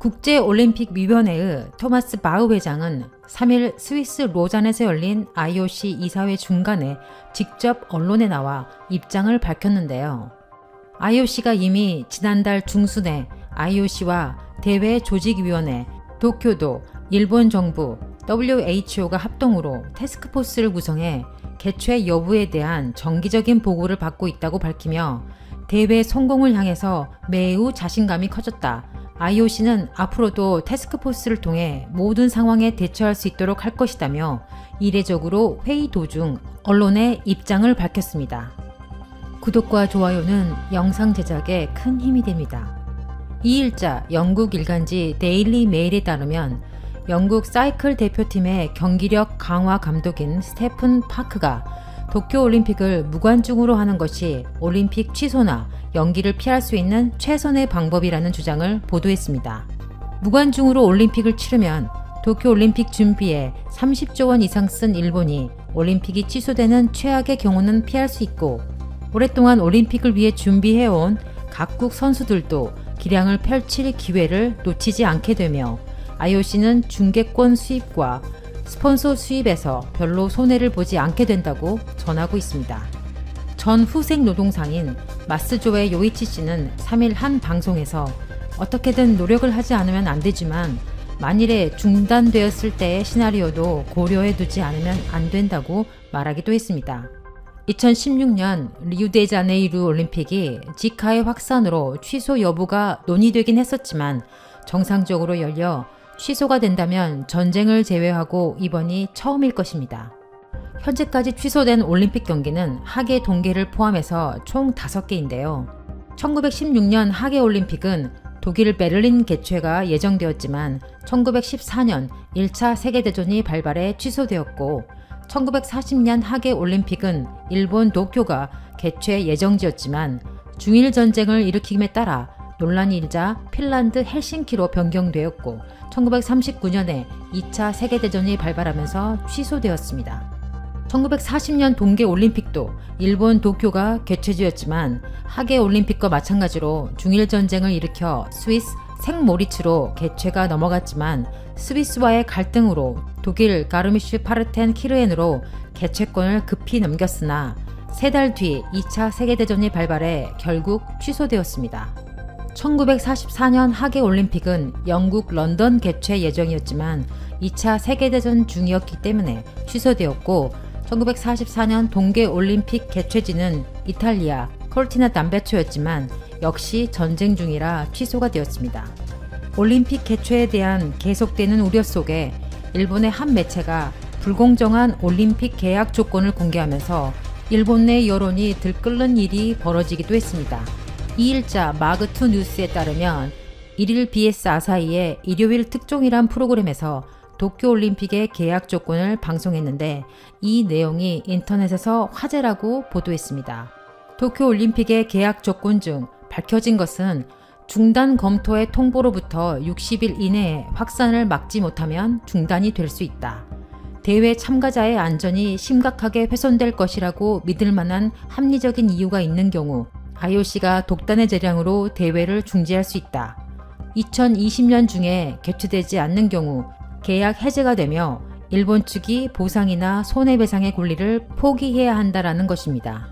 국제올림픽위원회의 토마스 바흐 회장은 3일 스위스 로잔에서 열린 IOC 이사회 중간에 직접 언론에 나와 입장을 밝혔는데요. IOC가 이미 지난달 중순에 IOC와 대회 조직위원회, 도쿄도, 일본 정부, WHO가 합동으로 태스크포스를 구성해 개최 여부에 대한 정기적인 보고를 받고 있다고 밝히며 대회 성공을 향해서 매우 자신감이 커졌다. IOC는 앞으로도 태스크포스를 통해 모든 상황에 대처할 수 있도록 할 것이다며 이례적으로 회의 도중 언론에 입장을 밝혔습니다. 구독과 좋아요는 영상 제작에 큰 힘이 됩니다. 2일자 영국 일간지 데일리 메일에 따르면 영국 사이클 대표팀의 경기력 강화 감독인 스테픈 파크가 도쿄올림픽을 무관중으로 하는 것이 올림픽 취소나 연기를 피할 수 있는 최선의 방법이라는 주장을 보도했습니다. 무관중으로 올림픽을 치르면 도쿄올림픽 준비에 30조 원 이상 쓴 일본이 올림픽이 취소되는 최악의 경우는 피할 수 있고 오랫동안 올림픽을 위해 준비해온 각국 선수들도 기량을 펼칠 기회를 놓치지 않게 되며 IOC는 중계권 수입과 스폰서 수입에서 별로 손해를 보지 않게 된다고 전하고 있습니다. 전 후생 노동상인 마스조의 요이치 씨는 3일 한 방송에서 어떻게든 노력을 하지 않으면 안 되지만 만일에 중단되었을 때의 시나리오도 고려해 두지 않으면 안 된다고 말하기도 했습니다. 2016년 리우데자네이루 올림픽이 지카의 확산으로 취소 여부가 논의되긴 했었지만 정상적으로 열려 취소가 된다면 전쟁을 제외하고 이번이 처음일 것입니다. 현재까지 취소된 올림픽 경기는 하계 동계를 포함해서 총 5개인데요. 1916년 하계 올림픽은 독일 베를린 개최가 예정되었지만 1914년 1차 세계대전이 발발해 취소되었고 1940년 하계 올림픽은 일본 도쿄가 개최 예정지였지만 중일 전쟁을 일으킴에 따라 논란이 일자 핀란드 헬싱키로 변경되었고 1939년에 2차 세계대전이 발발하면서 취소되었습니다. 1940년 동계올림픽도 일본 도쿄가 개최지였지만 하계올림픽과 마찬가지로 중일전쟁을 일으켜 스위스 생모리츠로 개최가 넘어갔지만 스위스와의 갈등으로 독일 가르미슈 파르텐 키르헨으로 개최권을 급히 넘겼으나 3달 뒤 2차 세계대전이 발발해 결국 취소되었습니다. 1944년 하계올림픽은 영국 런던 개최 예정이었지만 2차 세계대전 중이었기 때문에 취소되었고 1944년 동계올림픽 개최지는 이탈리아 코르티나 담베초였지만 역시 전쟁 중이라 취소가 되었습니다. 올림픽 개최에 대한 계속되는 우려 속에 일본의 한 매체가 불공정한 올림픽 계약 조건을 공개하면서 일본 내 여론이 들끓는 일이 벌어지기도 했습니다. 2일자 마그2 뉴스에 따르면 1일 BS 아사히의 일요일 특종이란 프로그램에서 도쿄올림픽의 계약 조건을 방송했는데 이 내용이 인터넷에서 화제라고 보도했습니다. 도쿄올림픽의 계약 조건 중 밝혀진 것은 중단 검토의 통보로부터 60일 이내에 확산을 막지 못하면 중단이 될 수 있다. 대회 참가자의 안전이 심각하게 훼손될 것이라고 믿을 만한 합리적인 이유가 있는 경우 IOC가 독단의 재량으로 대회를 중지할 수 있다. 2020년 중에 개최되지 않는 경우 계약 해제가 되며 일본 측이 보상이나 손해배상의 권리를 포기해야 한다라는 것입니다.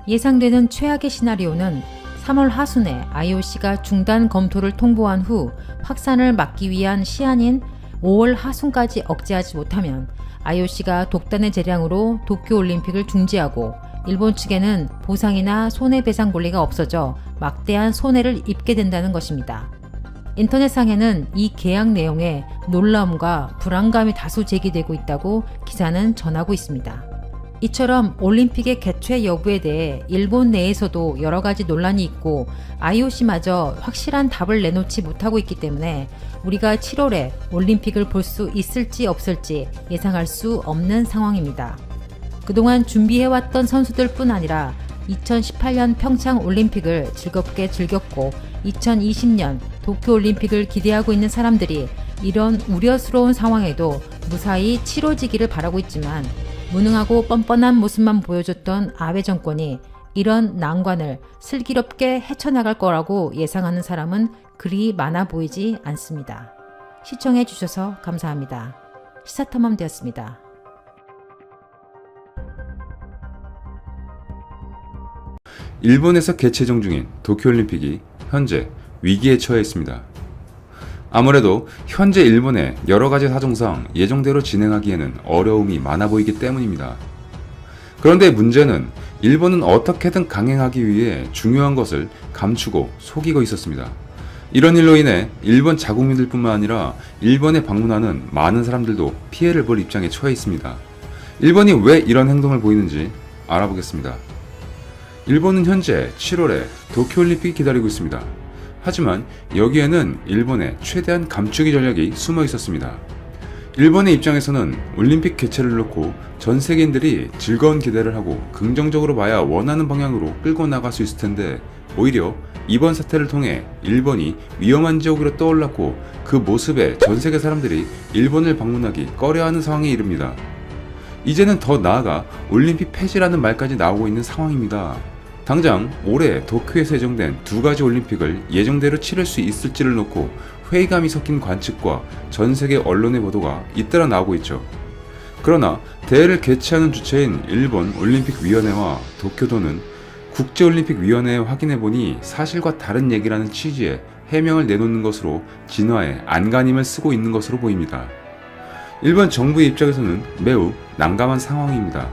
예상되는 최악의 시나리오는 3월 하순에 IOC가 중단 검토를 통보한 후 확산을 막기 위한 시한인 5월 하순까지 억제하지 못하면 IOC가 독단의 재량으로 도쿄올림픽을 중지하고 일본 측에는 보상이나 손해배상 권리가 없어져 막대한 손해를 입게 된다는 것입니다. 인터넷상에는 이 계약 내용에 놀라움과 불안감이 다수 제기되고 있다고 기사는 전하고 있습니다. 이처럼 올림픽의 개최 여부에 대해 일본 내에서도 여러 가지 논란이 있고 IOC마저 확실한 답을 내놓지 못하고 있기 때문에 우리가 7월에 올림픽을 볼 수 있을지 없을지 예상할 수 없는 상황입니다. 그동안 준비해왔던 선수들뿐 아니라 2018년 평창 올림픽을 즐겁게 즐겼고 2020년 도쿄올림픽을 기대하고 있는 사람들이 이런 우려스러운 상황에도 무사히 치러지기를 바라고 있지만 무능하고 뻔뻔한 모습만 보여줬던 아베 정권이 이런 난관을 슬기롭게 헤쳐나갈 거라고 예상하는 사람은 그리 많아 보이지 않습니다. 시청해 주셔서 감사합니다. 시사탐험 되었습니다. 일본에서 개최 중인 도쿄올림픽이 현재 위기에 처해 있습니다. 아무래도 현재 일본의 여러가지 사정상 예정대로 진행하기에는 어려움이 많아 보이기 때문입니다. 그런데 문제는 일본은 어떻게든 강행하기 위해 중요한 것을 감추고 속이고 있었습니다. 이런 일로 인해 일본 자국민들 뿐만 아니라 일본에 방문하는 많은 사람들도 피해를 볼 입장에 처해 있습니다. 일본이 왜 이런 행동을 보이는지 알아보겠습니다. 일본은 현재 7월에 도쿄올림픽이 기다리고 있습니다. 하지만 여기에는 일본의 최대한 감추기 전략이 숨어 있었습니다. 일본의 입장에서는 올림픽 개최를 놓고 전 세계인들이 즐거운 기대를 하고 긍정적으로 봐야 원하는 방향으로 끌고 나갈 수 있을 텐데, 오히려 이번 사태를 통해 일본이 위험한 지역으로 떠올랐고 그 모습에 전 세계 사람들이 일본을 방문하기 꺼려하는 상황에 이릅니다. 이제는 더 나아가 올림픽 폐지라는 말까지 나오고 있는 상황입니다. 당장 올해 도쿄에서 예정된 두 가지 올림픽을 예정대로 치를 수 있을지를 놓고 회의감이 섞인 관측과 전 세계 언론의 보도가 잇따라 나오고 있죠. 그러나 대회를 개최하는 주체인 일본 올림픽위원회와 도쿄도는 국제올림픽위원회에 확인해보니 사실과 다른 얘기라는 취지의 해명을 내놓는 것으로 진화에 안간힘을 쓰고 있는 것으로 보입니다. 일본 정부의 입장에서는 매우 난감한 상황입니다.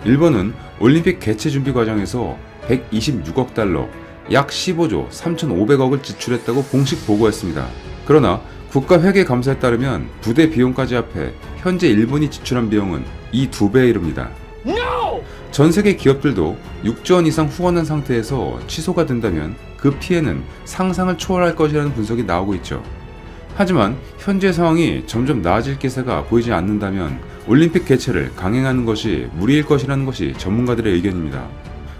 일본은 올림픽 개최 준비 과정에서 126억 달러, 약 15조 3,500억을 지출했다고 공식 보고했습니다. 그러나 국가회계감사에 따르면 부대 비용까지 합해 현재 일본이 지출한 비용은 이 2배에 이릅니다. 전 세계 기업들도 6조 원 이상 후원한 상태에서 취소가 된다면 그 피해는 상상을 초월할 것이라는 분석이 나오고 있죠. 하지만 현재 상황이 점점 나아질 기세가 보이지 않는다면 올림픽 개최를 강행하는 것이 무리일 것이라는 것이 전문가들의 의견입니다.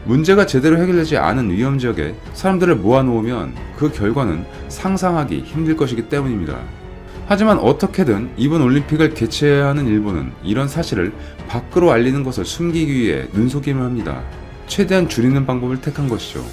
문제가 제대로 해결되지 않은 위험 지역에 사람들을 모아놓으면 그 결과는 상상하기 힘들 것이기 때문입니다. 하지만 어떻게든 이번 올림픽을 개최해야 하는 일본은 이런 사실을 밖으로 알리는 것을 숨기기 위해 눈속임을 합니다. 최대한 줄이는 방법을 택한 것이죠.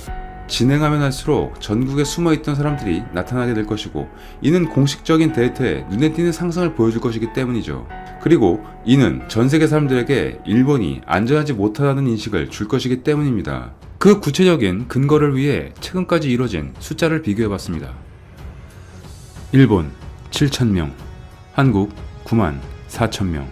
진행하면 할수록 전국에 숨어있던 사람들이 나타나게 될 것이고, 이는 공식적인 데이터에 눈에 띄는 상승을 보여줄 것이기 때문이죠. 그리고 이는 전 세계 사람들에게 일본이 안전하지 못하다는 인식을 줄 것이기 때문입니다. 그 구체적인 근거를 위해 최근까지 이뤄진 숫자를 비교해봤습니다. 일본 7,000명, 한국 9만 4,000명.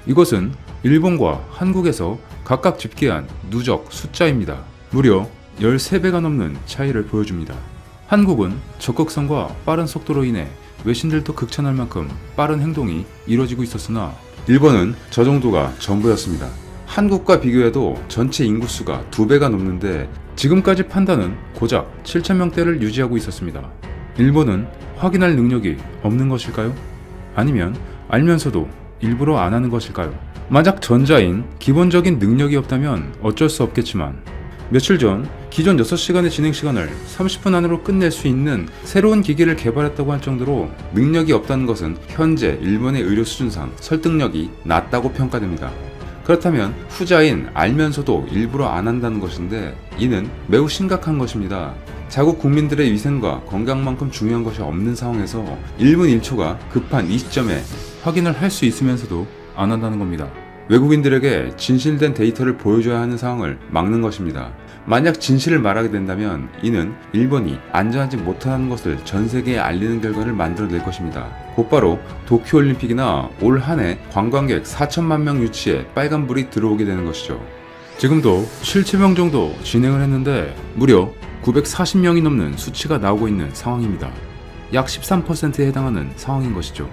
이것은 일본과 한국에서 각각 집계한 누적 숫자입니다. 무려 13배가 넘는 차이를 보여줍니다. 한국은 적극성과 빠른 속도로 인해 외신들도 극찬할 만큼 빠른 행동이 이뤄지고 있었으나 일본은 저 정도가 전부였습니다. 한국과 비교해도 전체 인구수가 2배가 넘는데 지금까지 판단은 고작 7,000명대를 유지하고 있었습니다. 일본은 확인할 능력이 없는 것일까요? 아니면 알면서도 일부러 안 하는 것일까요? 만약 전자인 기본적인 능력이 없다면 어쩔 수 없겠지만, 며칠 전 기존 6시간의 진행 시간을 30분 안으로 끝낼 수 있는 새로운 기기를 개발했다고 할 정도로 능력이 없다는 것은 현재 일본의 의료 수준상 설득력이 낮다고 평가됩니다. 그렇다면 후자인 알면서도 일부러 안 한다는 것인데, 이는 매우 심각한 것입니다. 자국 국민들의 위생과 건강만큼 중요한 것이 없는 상황에서 1분 1초가 급한 이 시점에 확인을 할 수 있으면서도 안 한다는 겁니다. 외국인들에게 진실된 데이터를 보여줘야 하는 상황을 막는 것입니다. 만약 진실을 말하게 된다면 이는 일본이 안전하지 못하는 것을 전 세계에 알리는 결과를 만들어낼 것입니다. 곧바로 도쿄올림픽이나 올 한 해 관광객 4천만 명 유치에 빨간불이 들어오게 되는 것이죠. 지금도 7,000명 정도 진행을 했는데 무려 940명이 넘는 수치가 나오고 있는 상황입니다. 약 13%에 해당하는 상황인 것이죠.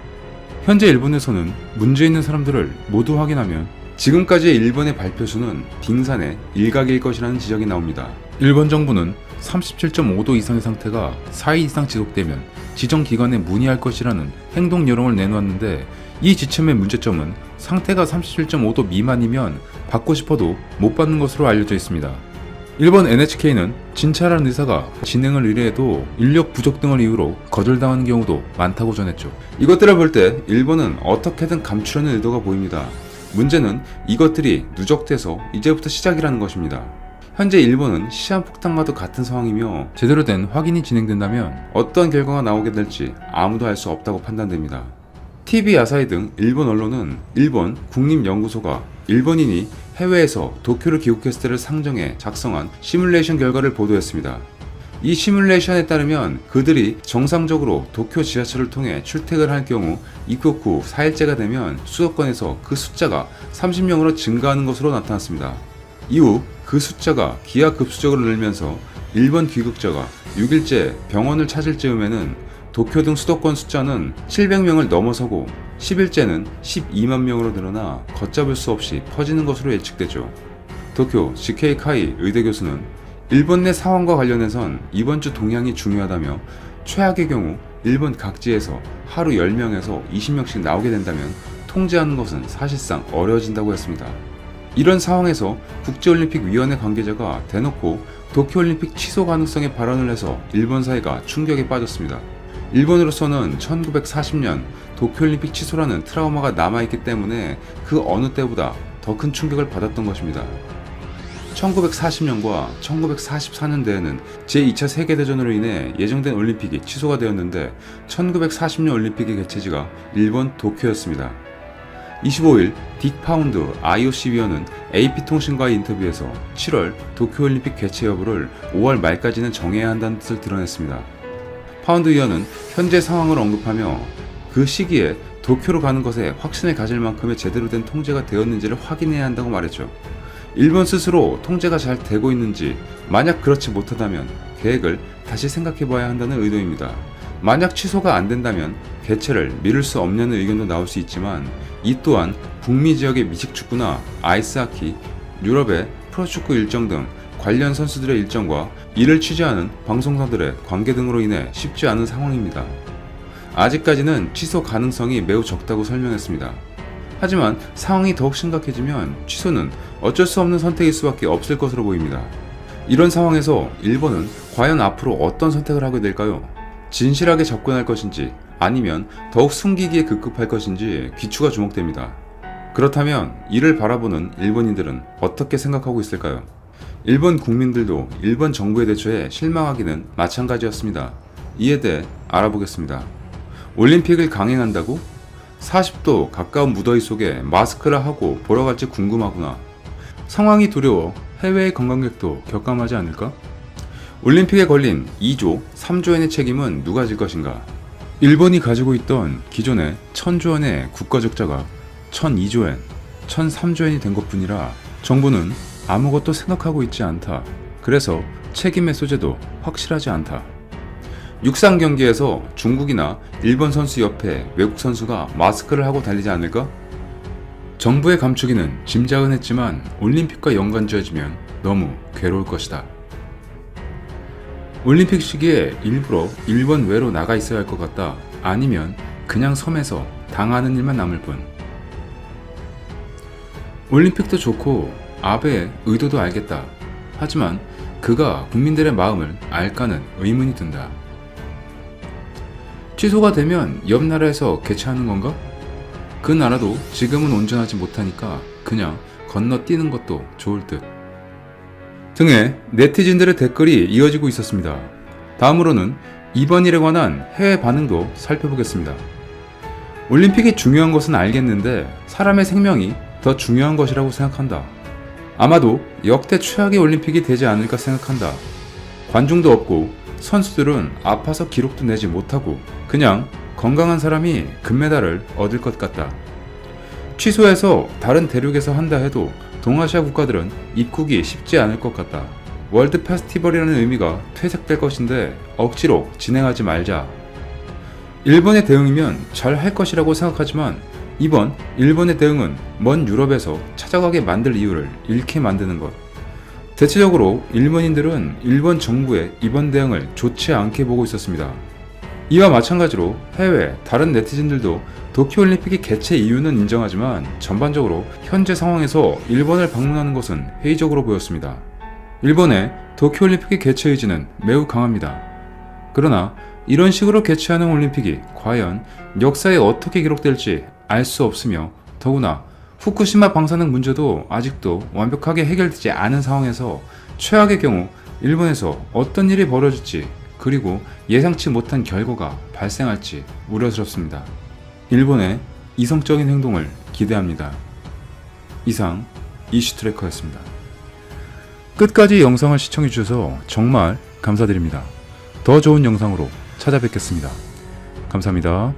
현재 일본에서는 문제 있는 사람들을 모두 확인하면 지금까지의 일본의 발표수는 빙산의 일각일 것이라는 지적이 나옵니다. 일본 정부는 37.5도 이상의 상태가 4일 이상 지속되면 지정기관에 문의할 것이라는 행동 요령을 내놓았는데, 이 지침의 문제점은 상태가 37.5도 미만이면 받고 싶어도 못 받는 것으로 알려져 있습니다. 일본 NHK는 진찰한 의사가 진행을 의뢰해도 인력 부족 등을 이유로 거절당하는 경우도 많다고 전했죠. 이것들을 볼 때 일본은 어떻게든 감추려는 의도가 보입니다. 문제는 이것들이 누적돼서 이제부터 시작이라는 것입니다. 현재 일본은 시한폭탄과도 같은 상황이며 제대로 된 확인이 진행된다면 어떤 결과가 나오게 될지 아무도 알 수 없다고 판단됩니다. TV 아사히 등 일본 언론은 일본 국립연구소가 일본인이 해외에서 도쿄를 귀국했을 때를 상정해 작성한 시뮬레이션 결과를 보도했습니다. 이 시뮬레이션에 따르면 그들이 정상적으로 도쿄 지하철을 통해 출퇴근할 경우 입국 후 4일째가 되면 수도권에서 그 숫자가 30명으로 증가하는 것으로 나타났습니다. 이후 그 숫자가 기하급수적으로 늘면서 일본 귀국자가 6일째 병원을 찾을 즈음에는 도쿄 등 수도권 숫자는 700명을 넘어서고 10일째는 12만 명으로 늘어나 걷잡을 수 없이 퍼지는 것으로 예측되죠. 도쿄 GK 카이 의대 교수는 일본 내 상황과 관련해선 이번 주 동향이 중요하다며 최악의 경우 일본 각지에서 하루 10명에서 20명씩 나오게 된다면 통제하는 것은 사실상 어려워진다고 했습니다. 이런 상황에서 국제올림픽위원회 관계자가 대놓고 도쿄올림픽 취소 가능성에 발언을 해서 일본 사회가 충격에 빠졌습니다. 일본으로서는 1940년 도쿄올림픽 취소라는 트라우마가 남아있기 때문에 그 어느 때보다 더 큰 충격을 받았던 것입니다. 1940년과 1944년대에는 제2차 세계대전으로 인해 예정된 올림픽이 취소가 되었는데 1940년 올림픽의 개최지가 일본 도쿄였습니다. 25일 딕 파운드 IOC 위원은 AP통신과의 인터뷰에서 7월 도쿄올림픽 개최 여부를 5월 말까지는 정해야 한다는 뜻을 드러냈습니다. 파운드 위원은 현재 상황을 언급하며 그 시기에 도쿄로 가는 것에 확신을 가질 만큼의 제대로 된 통제가 되었는지를 확인해야 한다고 말했죠. 일본 스스로 통제가 잘 되고 있는지, 만약 그렇지 못하다면 계획을 다시 생각해봐야 한다는 의도입니다. 만약 취소가 안 된다면 개최를 미룰 수 없냐는 의견도 나올 수 있지만 이 또한 북미 지역의 미식축구나 아이스하키, 유럽의 프로축구 일정 등 관련 선수들의 일정과 이를 취재하는 방송사들의 관계 등으로 인해 쉽지 않은 상황입니다. 아직까지는 취소 가능성이 매우 적다고 설명했습니다. 하지만 상황이 더욱 심각해지면 취소는 어쩔 수 없는 선택일 수밖에 없을 것으로 보입니다. 이런 상황에서 일본은 과연 앞으로 어떤 선택을 하게 될까요? 진실하게 접근할 것인지 아니면 더욱 숨기기에 급급할 것인지 귀추가 주목됩니다. 그렇다면 이를 바라보는 일본인들은 어떻게 생각하고 있을까요? 일본 국민들도 일본 정부의 대처에 실망하기는 마찬가지였습니다. 이에 대해 알아보겠습니다. 올림픽을 강행한다고? 40도 가까운 무더위 속에 마스크를 하고 보러 갈지 궁금하구나. 상황이 두려워 해외의 관광객도 격감하지 않을까? 올림픽에 걸린 2조, 3조엔의 책임은 누가 질 것인가? 일본이 가지고 있던 기존의 1000조엔의 국가 적자가 1002조엔, 1003조엔이 된 것뿐이라 정부는 아무것도 생각하고 있지 않다. 그래서 책임의 소재도 확실하지 않다. 육상 경기에서 중국이나 일본 선수 옆에 외국 선수가 마스크를 하고 달리지 않을까? 정부의 감추기는 짐작은 했지만 올림픽과 연관지어지면 너무 괴로울 것이다. 올림픽 시기에 일부러 일본 외로 나가 있어야 할 것 같다. 아니면 그냥 섬에서 당하는 일만 남을 뿐. 올림픽도 좋고 아베의 의도도 알겠다. 하지만 그가 국민들의 마음을 알까는 의문이 든다. 취소가 되면 옆 나라에서 개최하는 건가? 그 나라도 지금은 온전하지 못하니까 그냥 건너뛰는 것도 좋을 듯. 등의 네티즌들의 댓글이 이어지고 있었습니다. 다음으로는 이번 일에 관한 해외 반응도 살펴보겠습니다. 올림픽이 중요한 것은 알겠는데 사람의 생명이 더 중요한 것이라고 생각한다. 아마도 역대 최악의 올림픽이 되지 않을까 생각한다. 관중도 없고 선수들은 아파서 기록도 내지 못하고 그냥 건강한 사람이 금메달을 얻을 것 같다. 취소해서 다른 대륙에서 한다 해도 동아시아 국가들은 입국이 쉽지 않을 것 같다. 월드 페스티벌이라는 의미가 퇴색될 것인데 억지로 진행하지 말자. 일본의 대응이면 잘 할 것이라고 생각하지만 이번 일본의 대응은 먼 유럽에서 찾아가게 만들 이유를 잃게 만드는 것. 대체적으로 일본인들은 일본 정부의 이번 대응을 좋지 않게 보고 있었습니다. 이와 마찬가지로 해외 다른 네티즌들도 도쿄올림픽의 개최 이유는 인정하지만 전반적으로 현재 상황에서 일본을 방문하는 것은 회의적으로 보였습니다. 일본의 도쿄올림픽의 개최 의지는 매우 강합니다. 그러나 이런 식으로 개최하는 올림픽이 과연 역사에 어떻게 기록될지 알 수 없으며 더구나 후쿠시마 방사능 문제도 아직도 완벽하게 해결되지 않은 상황에서 최악의 경우 일본에서 어떤 일이 벌어질지 그리고 예상치 못한 결과가 발생할지 우려스럽습니다. 일본의 이성적인 행동을 기대합니다. 이상 이슈트래커였습니다. 끝까지 영상을 시청해주셔서 정말 감사드립니다. 더 좋은 영상으로 찾아뵙겠습니다. 감사합니다.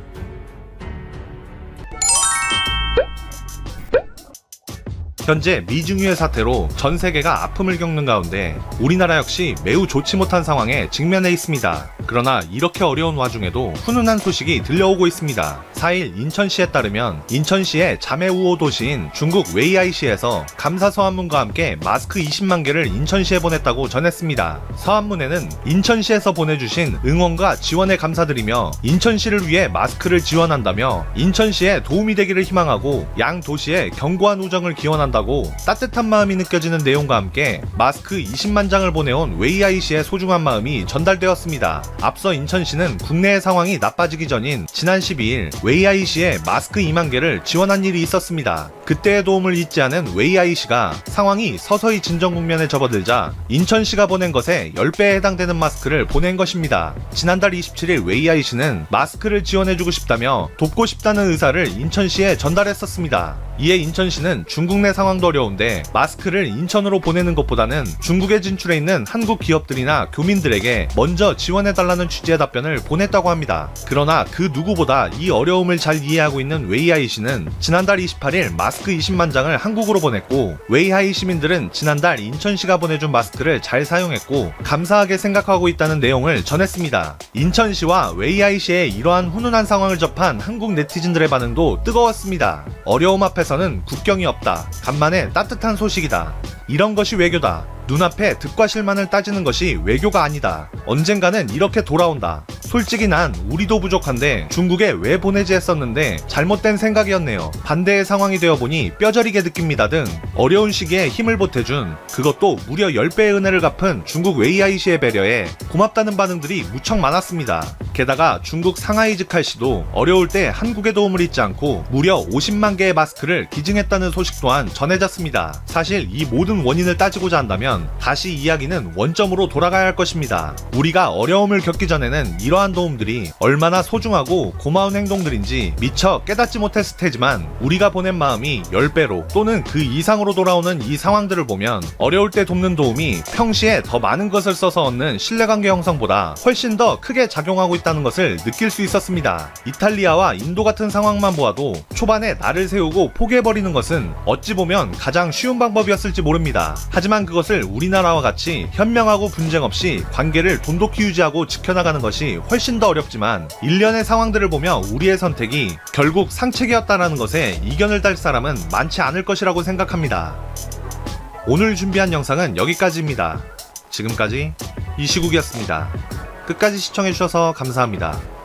현재 미중유의 사태로 전 세계가 아픔을 겪는 가운데 우리나라 역시 매우 좋지 못한 상황에 직면해 있습니다. 그러나 이렇게 어려운 와중에도 훈훈한 소식이 들려오고 있습니다. 4일 인천시에 따르면 인천시의 자매 우호 도시인 중국 웨이아이시에서 감사 서한문과 함께 마스크 20만 개를 인천시에 보냈다고 전했습니다. 서한문에는 인천시에서 보내주신 응원과 지원에 감사드리며 인천시를 위해 마스크를 지원한다며 인천시에 도움이 되기를 희망하고 양 도시에 견고한 우정을 기원한다고 따뜻한 마음이 느껴지는 내용과 함께 마스크 20만 장을 보내온 웨이아이시의 소중한 마음이 전달되었습니다. 앞서 인천시는 국내의 상황이 나빠지기 전인 지난 12일 웨이아이시에 마스크 2만 개를 지원한 일이 있었습니다. 그때의 도움을 잊지 않은 웨이아이시가 상황이 서서히 진정 국면에 접어들자 인천시가 보낸 것에 10배에 해당되는 마스크를 보낸 것입니다. 지난달 27일 웨이아이시는 마스크를 지원해주고 싶다며 돕고 싶다는 의사를 인천시에 전달했었습니다. 이에 인천시는 중국 내 상황도 어려운데 마스크를 인천으로 보내는 것보다는 중국에 진출해 있는 한국 기업들이나 교민들에게 먼저 지원해달라는 취지의 답변을 보냈다고 합니다. 그러나 그 누구보다 이 어려움을 잘 이해하고 있는 웨이하이 씨는 지난달 28일 마스크 20만 장을 한국으로 보냈고 웨이하이 시민들은 지난달 인천시가 보내준 마스크를 잘 사용했고 감사하게 생각하고 있다는 내용을 전했습니다. 인천시와 웨이하이 씨의 이러한 훈훈한 상황을 접한 한국 네티즌들의 반응도 뜨거웠습니다. 어려움 앞에서는 국경이 없다. 간만에 따뜻한 소식이다. 이런 것이 외교다. 눈앞에 득과 실만을 따지는 것이 외교가 아니다. 언젠가는 이렇게 돌아온다. 솔직히 난 우리도 부족한데 중국에 왜 보내지 했었는데 잘못된 생각이었네요. 반대의 상황이 되어보니 뼈저리게 느낍니다 등 어려운 시기에 힘을 보태준 그것도 무려 10배의 은혜를 갚은 중국 웨이하이시의 배려에 고맙다는 반응들이 무척 많았습니다. 게다가 중국 상하이 즉할시도 어려울 때 한국의 도움을 잊지 않고 무려 50만 개의 마스크를 기증했다는 소식 또한 전해졌습니다. 사실 이 모든 원인을 따지고자 한다면 다시 이야기는 원점으로 돌아가야 할 것입니다. 우리가 어려움을 겪기 전에는 이러한 도움들이 얼마나 소중하고 고마운 행동들인지 미처 깨닫지 못했을 테지만 우리가 보낸 마음이 10배로 또는 그 이상으로 돌아오는 이 상황들을 보면 어려울 때 돕는 도움이 평시에 더 많은 것을 써서 얻는 신뢰관계 형성보다 훨씬 더 크게 작용하고 있다는 것을 느낄 수 있었습니다. 이탈리아와 인도 같은 상황만 보아도 초반에 나를 세우고 포기해버리는 것은 어찌 보면 가장 쉬운 방법이었을지 모릅니다. 하지만 그것을 우리나라와 같이 현명하고 분쟁 없이 관계를 돈독히 유지하고 지켜나가는 것이 훨씬 더 어렵지만 일련의 상황들을 보며 우리의 선택이 결국 상책이었다라는 것에 이견을 달 사람은 많지 않을 것이라고 생각합니다. 오늘 준비한 영상은 여기까지입니다. 지금까지 이시국이었습니다. 끝까지 시청해주셔서 감사합니다.